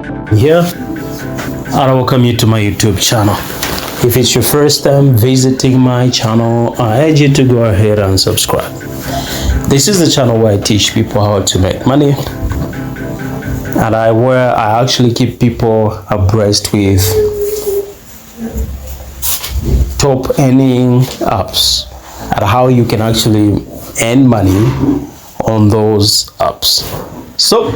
here, and I welcome you to my YouTube channel. If it's your first time visiting my channel, I urge you to go ahead and subscribe. This is the channel where I teach people how to make money, and where I actually keep people abreast with top earning apps and how you can actually earn money on those apps. So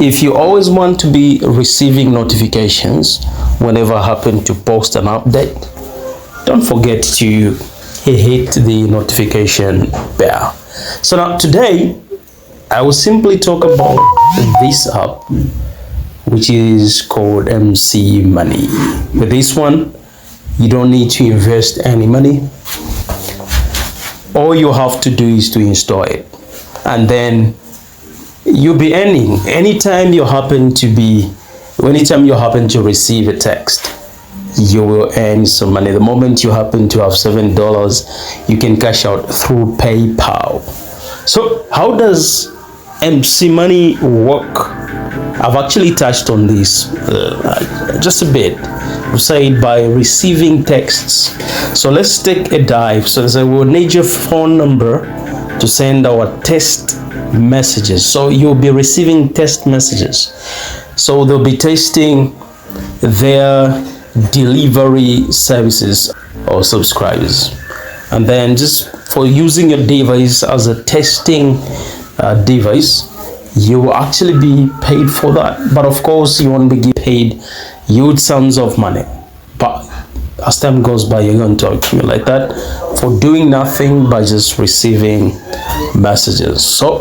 if you always want to be receiving notifications whenever I happen to post an update, don't forget to hit the notification bell. So now today I will simply talk about this app, which is called mcMoney. With this one, you don't need to invest any money. All you have to do is to install it, and then you'll be earning. Anytime you happen to receive a text, you will earn some money. The moment you happen to have $7, you can cash out through PayPal. So how does mcMoney work? I've actually touched on this just a bit. I've said by receiving texts. So let's take a dive. So we'll need your phone number to send our text messages. So you'll be receiving text messages. So they'll be testing their delivery services or subscribers. And then just for using your device as a testing device, you will actually be paid for that. But of course, you won't be paid huge sums of money. But as time goes by, you're going to accumulate that for doing nothing by just receiving messages. So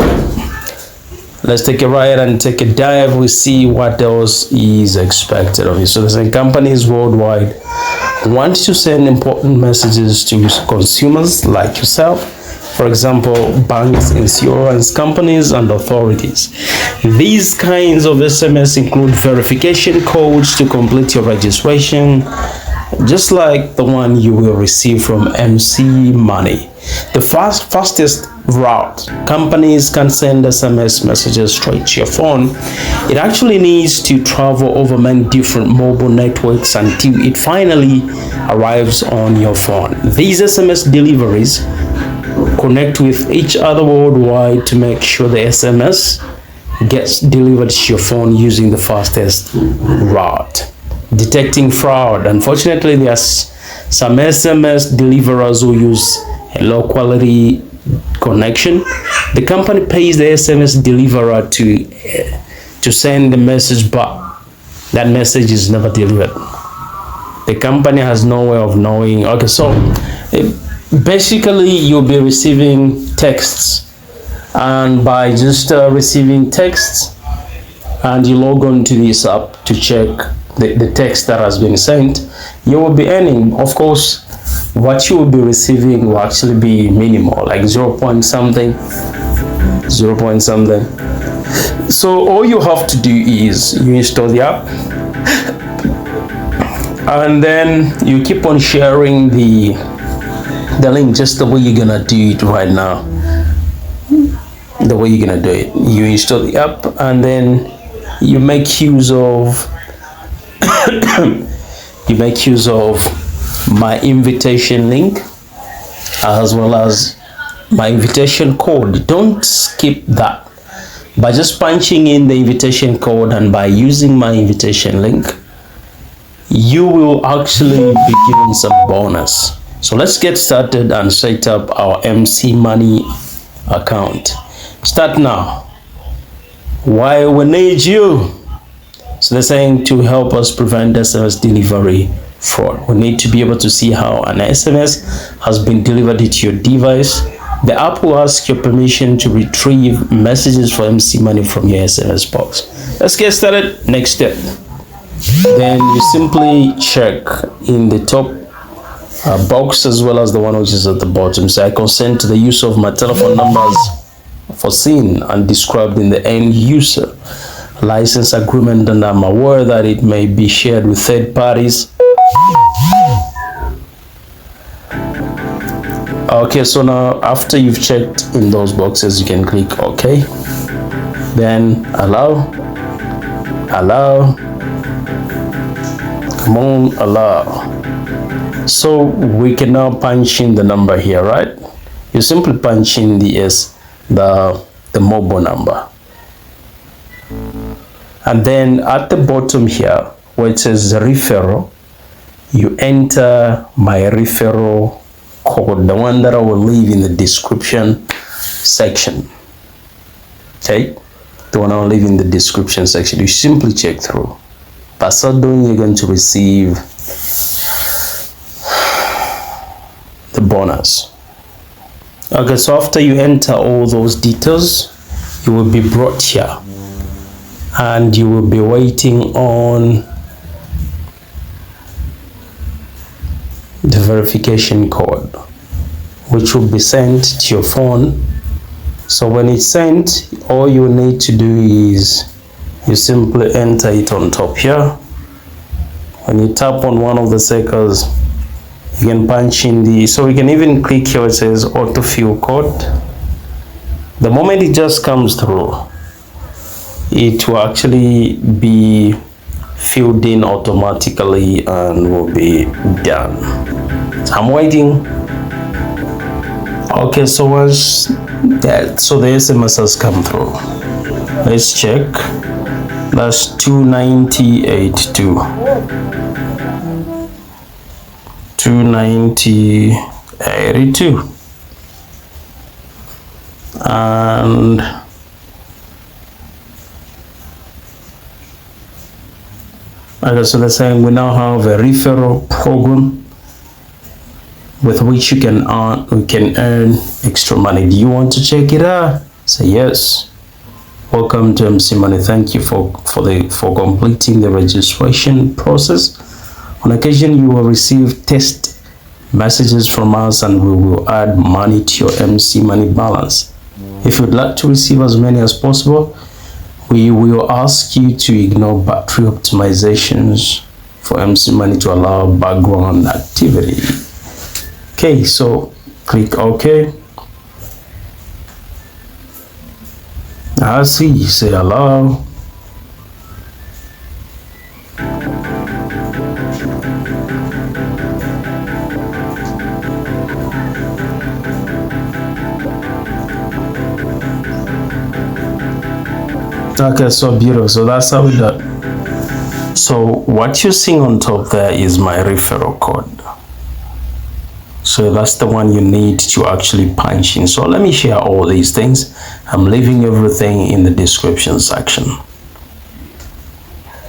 let's take a ride and take a dive. We see what else is expected of you. So there's companies worldwide want to send important messages to consumers like yourself. For example, banks, insurance companies, and authorities. These kinds of SMS include verification codes to complete your registration, just like the one you will receive from mcMoney. The fastest route, companies can send SMS messages straight to your phone. It actually needs to travel over many different mobile networks until it finally arrives on your phone. These SMS deliveries connect with each other worldwide to make sure the SMS gets delivered to your phone using the fastest route. Detecting fraud. Unfortunately, there's some SMS deliverers who use a low quality connection. The company pays the SMS deliverer to send the message, but that message is never delivered. The company has no way of knowing. Okay, so basically you'll be receiving texts, and by just receiving texts, and you log on to this app to check the text that has been sent, you will be earning. Of course, what you will be receiving will actually be minimal, like 0 point something. So all you have to do is you install the app, and then you keep on sharing the link, just the way you're gonna do it right now. The way you're gonna do it, you install the app, and then you make use of my invitation link as well as my invitation code. Don't skip that. By just punching in the invitation code and by using my invitation link, you will actually be given some bonus. So let's get started and set up our mcMoney account. Start now. Why we need you? So they're saying to help us prevent SMS delivery fraud. We need to be able to see how an SMS has been delivered to your device. The app will ask your permission to retrieve messages for mcMoney from your SMS box. Let's get started. Next step. Then you simply check in the top box as well as the one which is at the bottom. So I consent to the use of my telephone numbers foreseen and described in the end user license agreement, and I'm aware that it may be shared with third parties. Okay, so now after you've checked in those boxes, you can click OK, then allow, Allow. Come on, allow. So we can now punch in the number here, right? You simply punch in the mobile number. And then at the bottom here, where it says the referral, you enter my referral code, the one that I will leave in the description section. Okay, the one I will leave in the description section. You simply check through. By so doing, you're going to receive the bonus. Okay, so after you enter all those details, you will be brought here and you will be waiting on the verification code, which will be sent to your phone. So when it's sent, all you need to do is you simply enter it on top here. When you tap on one of the circles, you can punch in so we can even click here, it says autofill code. The moment it just comes through, it will actually be filled in automatically and will be done. So I'm waiting. Okay, so once that, so the SMS has come through. Let's check. That's 29082. 29082. And okay, so they're saying we now have a referral program with which we can earn extra money. Do you want to check it out? Say yes. Welcome to mcMoney. Thank you for completing the registration process. On occasion, you will receive test messages from us and we will add money to your mcMoney balance. If you'd like to receive as many as possible, we will ask you to ignore battery optimizations for mcMoney to allow background activity. Okay, so click OK. I see, say allow. Okay, so beautiful. So that's how we done. So what you're seeing on top there is my referral code. So that's the one you need to actually punch in. So let me share all these things. I'm leaving everything in the description section.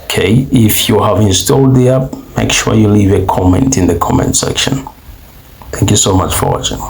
Okay, if you have installed the app, make sure you leave a comment in the comment section. Thank you so much for watching.